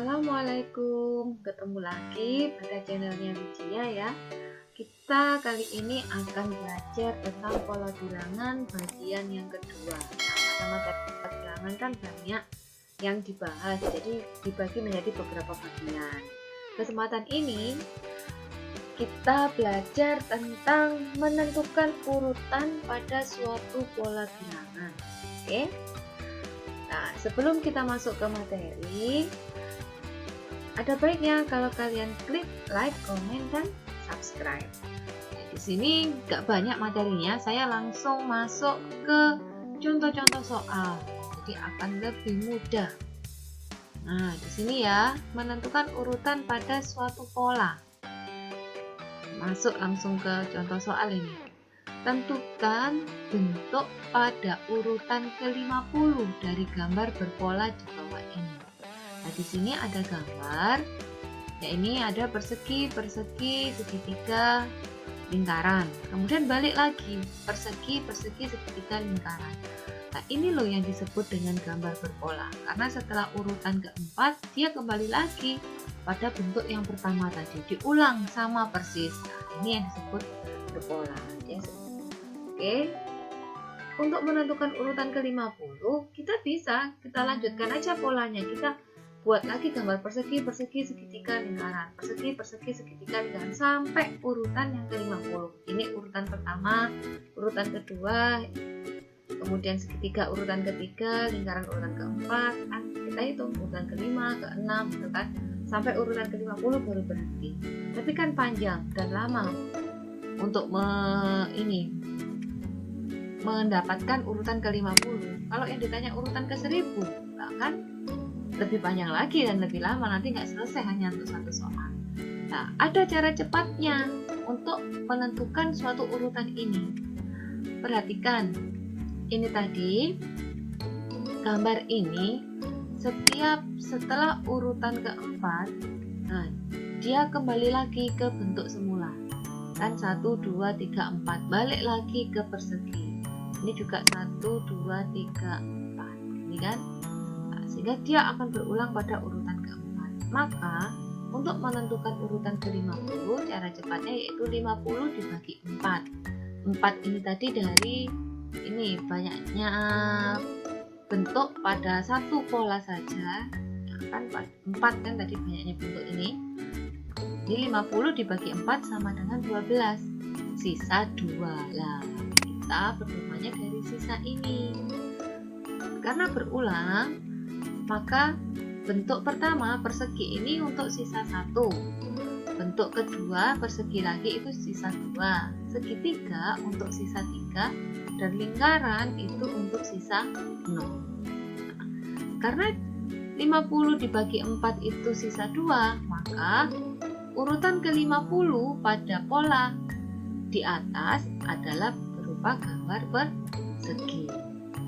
Assalamualaikum, ketemu lagi pada channelnya Wijia ya. Kita kali ini akan belajar tentang pola bilangan bagian yang kedua. Sama pola bilangan kan banyak yang dibahas, jadi dibagi menjadi beberapa bagian. Kesempatan ini kita belajar tentang menentukan urutan pada suatu pola bilangan. Oke. Nah, sebelum kita masuk ke materi, ada baiknya kalau kalian klik like, komen, dan subscribe. Di sini gak banyak materinya, saya langsung masuk ke contoh-contoh soal, jadi akan lebih mudah. Nah, di sini ya, menentukan urutan pada suatu pola. Masuk langsung ke contoh soal ini. Tentukan bentuk pada urutan ke-50 dari gambar berpola di bawah ini. Nah, di sini ada gambar. Ya, ini ada persegi, segitiga, lingkaran. Kemudian balik lagi, persegi, segitiga, lingkaran. Nah, ini loh yang disebut dengan gambar berpola. Karena setelah urutan keempat, dia kembali lagi pada bentuk yang pertama tadi. Diulang sama persis. Nah, ini yang disebut berpola. Oke. Untuk menentukan urutan ke-50, kita lanjutkan aja polanya. Kita buat lagi gambar persegi, segitiga, lingkaran, persegi, segitiga, lingkaran sampai urutan yang ke-50. Ini urutan pertama, urutan kedua, kemudian segitiga urutan ketiga, lingkaran urutan keempat, kan kita hitung urutan ke-5, ke-6 gitu kan, sampai urutan ke-50 baru berhenti. Tapi kan panjang dan lama untuk mendapatkan urutan ke-50. Kalau yang ditanya urutan ke-1000, bahkan lebih panjang lagi dan lebih lama, nanti nggak selesai hanya untuk satu soal. Nah, ada cara cepatnya untuk menentukan suatu urutan ini. Perhatikan, ini tadi gambar ini setelah urutan keempat, nah dia kembali lagi ke bentuk semula. Kan 1, 2, 3, 4, balik lagi ke persegi. Ini juga 1, 2, 3, 4. Ini kan? Sehingga dia akan berulang pada urutan keempat. Maka untuk menentukan urutan ke-50, cara cepatnya yaitu 50 dibagi 4. 4 ini tadi dari ini banyaknya bentuk pada satu pola saja. Kan 4 kan tadi banyaknya bentuk ini. Jadi 50 dibagi 4 sama dengan 12. Sisa 2. Lah, kita pedomannya dari sisa ini. Karena berulang, maka bentuk pertama persegi ini untuk sisa 1, bentuk kedua persegi lagi itu sisa 2, segitiga untuk sisa 3, dan lingkaran itu untuk sisa 0. Karena 50 dibagi 4 itu sisa 2, maka urutan ke-50 pada pola di atas adalah berupa gambar persegi.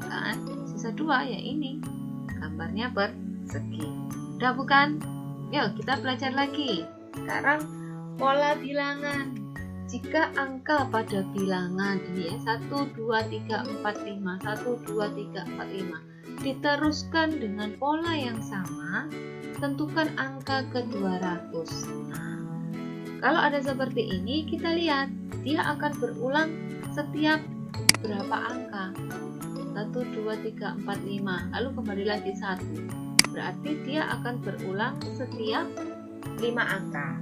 Kan sisa 2 ya ini gambarnya persegi. Udah bukan? Yuk kita belajar lagi. Sekarang pola bilangan. Jika angka pada bilangan ini ya 1, 2, 3, 4, 5, 1, 2, 3, 4, 5 diteruskan dengan pola yang sama, tentukan angka ke-200. Nah, kalau ada seperti ini, kita lihat dia akan berulang setiap berapa angka. 1, 2, 3, 4, 5, lalu kembali lagi 1. Berarti dia akan berulang setiap 5 angka.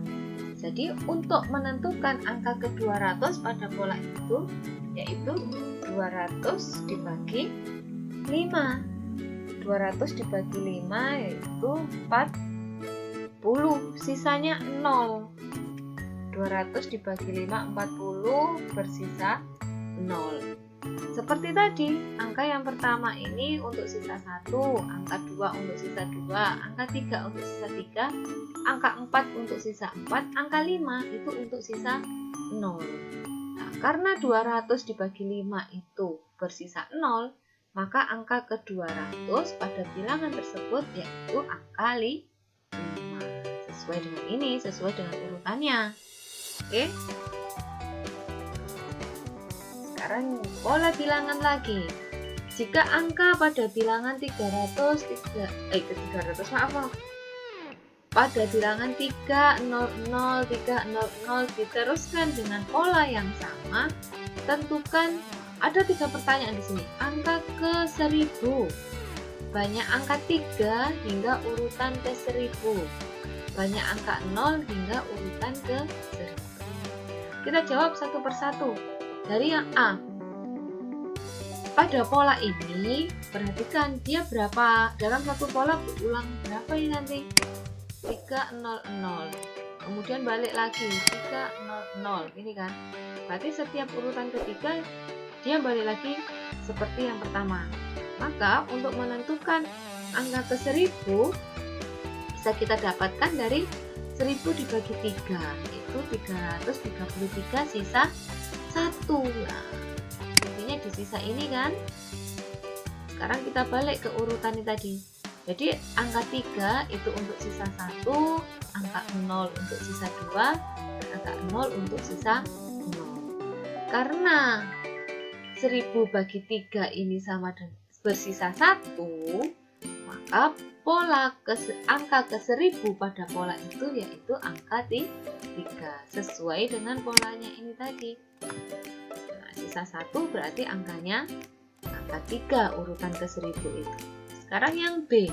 Jadi untuk menentukan angka ke-200 pada pola itu, yaitu 200 dibagi 5. 200 dibagi 5 yaitu 40, sisanya 0. 200 dibagi 5, 40, bersisa 0. Seperti tadi, angka yang pertama ini untuk sisa 1, angka 2 untuk sisa 2, angka 3 untuk sisa 3, angka 4 untuk sisa 4, angka 5 itu untuk sisa 0. Nah, karena 200 dibagi 5 itu bersisa 0, maka angka ke-200 pada bilangan tersebut yaitu angka 5. Sesuai dengan ini, sesuai dengan urutannya. Oke. Sekarang pola bilangan lagi. Jika angka pada bilangan 300 pada bilangan 300, 300 diteruskan dengan pola yang sama. Tentukan, ada 3 pertanyaan di sini. Angka ke 1000. Banyak angka 3 hingga urutan ke 1000. Banyak angka 0 hingga urutan ke 1000. Kita jawab satu persatu. Dari yang A. Pada pola ini, perhatikan dia berapa, dalam satu pola berulang berapa ini nanti? 300. Kemudian balik lagi 300, ini kan. Berarti setiap urutan ketiga dia balik lagi seperti yang pertama. Maka untuk menentukan angka ke 1000 bisa kita dapatkan dari 1000 dibagi 3, itu 333 sisa 1. Nah, intinya di sisa ini kan. Sekarang kita balik ke urutan ini tadi. Jadi angka 3 itu untuk sisa 1, angka 0 untuk sisa 2, dan angka 0 untuk sisa 0. Karena 1000 bagi 3 ini sama dengan bersisa 1, maka angka ke 1000 pada pola itu yaitu angka 3, sesuai dengan polanya ini tadi. Nah, sisa 1 berarti angkanya angka 3 urutan ke 1000 itu. Sekarang yang B,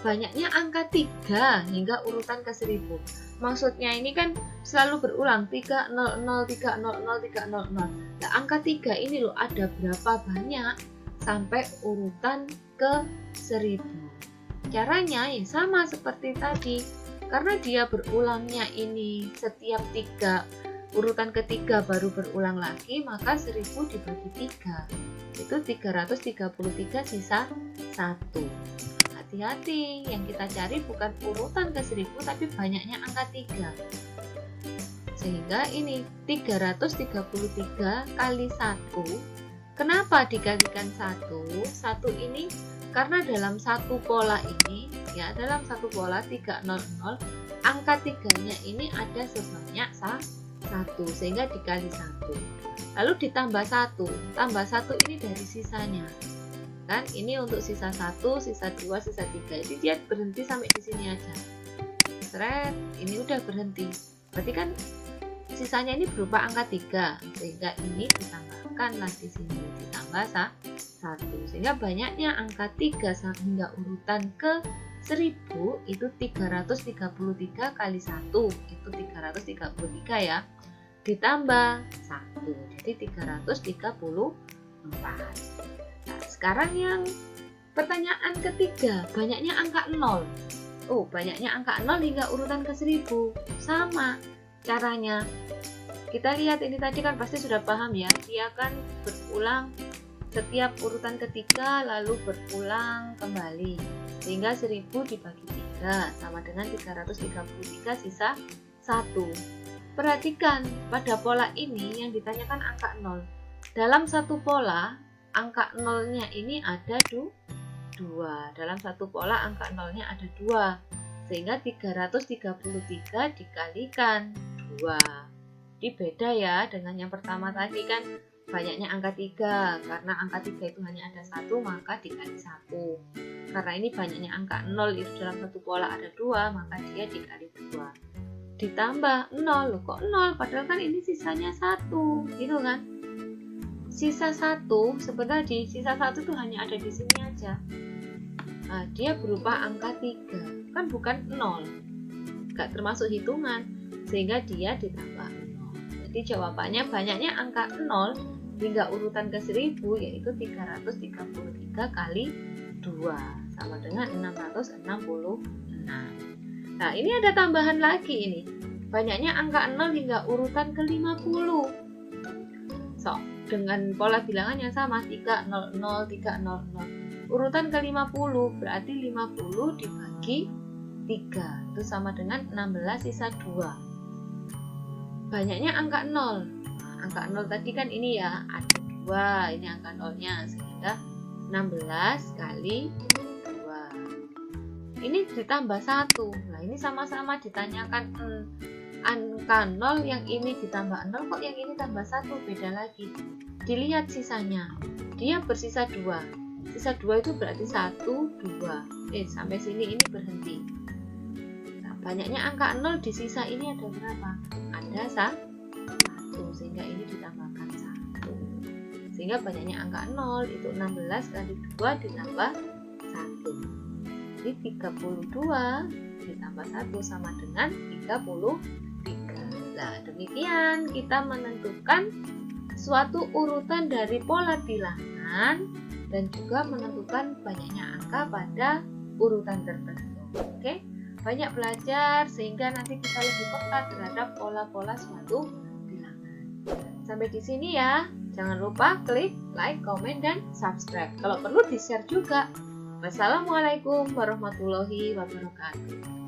banyaknya angka 3 hingga urutan ke 1000. Maksudnya ini kan selalu berulang 300, 300, 300. Nah, angka 3 ini loh ada berapa banyak sampai urutan ke 1000. Caranya ya sama seperti tadi. Karena dia berulangnya ini setiap 3 urutan ketiga baru berulang lagi, maka 1000 dibagi 3 itu 333 sisa 1. Hati-hati, yang kita cari bukan urutan ke 1000 tapi banyaknya angka 3. Sehingga ini 333 kali 1. Kenapa dikalikan 1? 1 ini karena dalam satu pola ini, ya dalam satu pola 300, angka 3-nya ini ada sebanyak 1, sehingga dikali 1. Lalu ditambah 1, tambah 1 ini dari sisanya. Kan ini untuk sisa 1, sisa 2, sisa 3. Jadi dia berhenti sampai di sini aja. Seret, ini udah berhenti. Berarti kan sisanya ini berupa angka 3, sehingga ini ditambahkan lagi sini, ditambah 1. Sehingga banyaknya angka 3 hingga urutan ke 1000 itu 333 kali 1, itu 333 ya, ditambah 1, jadi 334. Nah, sekarang yang pertanyaan ketiga, banyaknya angka 0. Oh, banyaknya angka 0 hingga urutan ke 1000. Sama caranya. Kita lihat ini tadi kan pasti sudah paham ya, dia kan berulang setiap urutan ketiga lalu berulang kembali. Sehingga 1000 dibagi 3 sama dengan 333 sisa 1. Perhatikan pada pola ini yang ditanyakan angka 0. Dalam satu pola angka 0-nya ini ada 2. Dalam satu pola angka 0-nya ada 2. Sehingga 333 dikalikan 2. Ini beda ya dengan yang pertama tadi kan banyaknya angka 3. Karena angka 3 itu hanya ada 1 maka dikali 1. Karena ini banyaknya angka 0 itu dalam satu pola ada 2 maka dia dikali 2. Ditambah 0, loh kok 0 padahal kan ini sisanya 1 gitu kan. Sisa 1 sebenarnya sisa 1 itu hanya ada di sini aja. Nah, dia berupa angka 3 kan bukan 0, gak termasuk hitungan, sehingga dia ditambah 0. Jadi jawabannya banyaknya angka 0 hingga urutan ke 1000 yaitu 333 kali 2 sama dengan 666. Nah, ini ada tambahan lagi ini. Banyaknya angka 0 hingga urutan ke 50. So, dengan pola bilangan yang sama 300, 300. Urutan ke 50 berarti 50 dibagi 3 itu sama dengan 16 sisa 2. Banyaknya angka 0. Nah, angka 0 tadi kan ini ya, ada 2, ini angka 0-nya sehingga 16 kali 2. Ini ditambah 1. Nah, ini sama-sama ditanyakan angka 0, yang ini ditambah 0, kok yang ini tambah 1, beda lagi. Dilihat sisanya. Dia bersisa 2. Sisa 2 itu berarti 1, 2. Sampai sini ini berhenti. banyaknya angka 0 di sisa ini ada berapa? Ada 1, sehingga ini ditambahkan 1. Sehingga banyaknya angka 0 itu 16 kali 2 ditambah 1. Jadi 32 ditambah 1 sama dengan 33. Nah, demikian kita menentukan suatu urutan dari pola bilangan dan juga menentukan banyaknya angka pada urutan tertentu. Oke? Banyak belajar sehingga nanti kita lebih peka terhadap pola-pola suatu bilangan. Sampai di sini ya. Jangan lupa klik like, komen, dan subscribe. Kalau perlu di-share juga. Wassalamualaikum warahmatullahi wabarakatuh.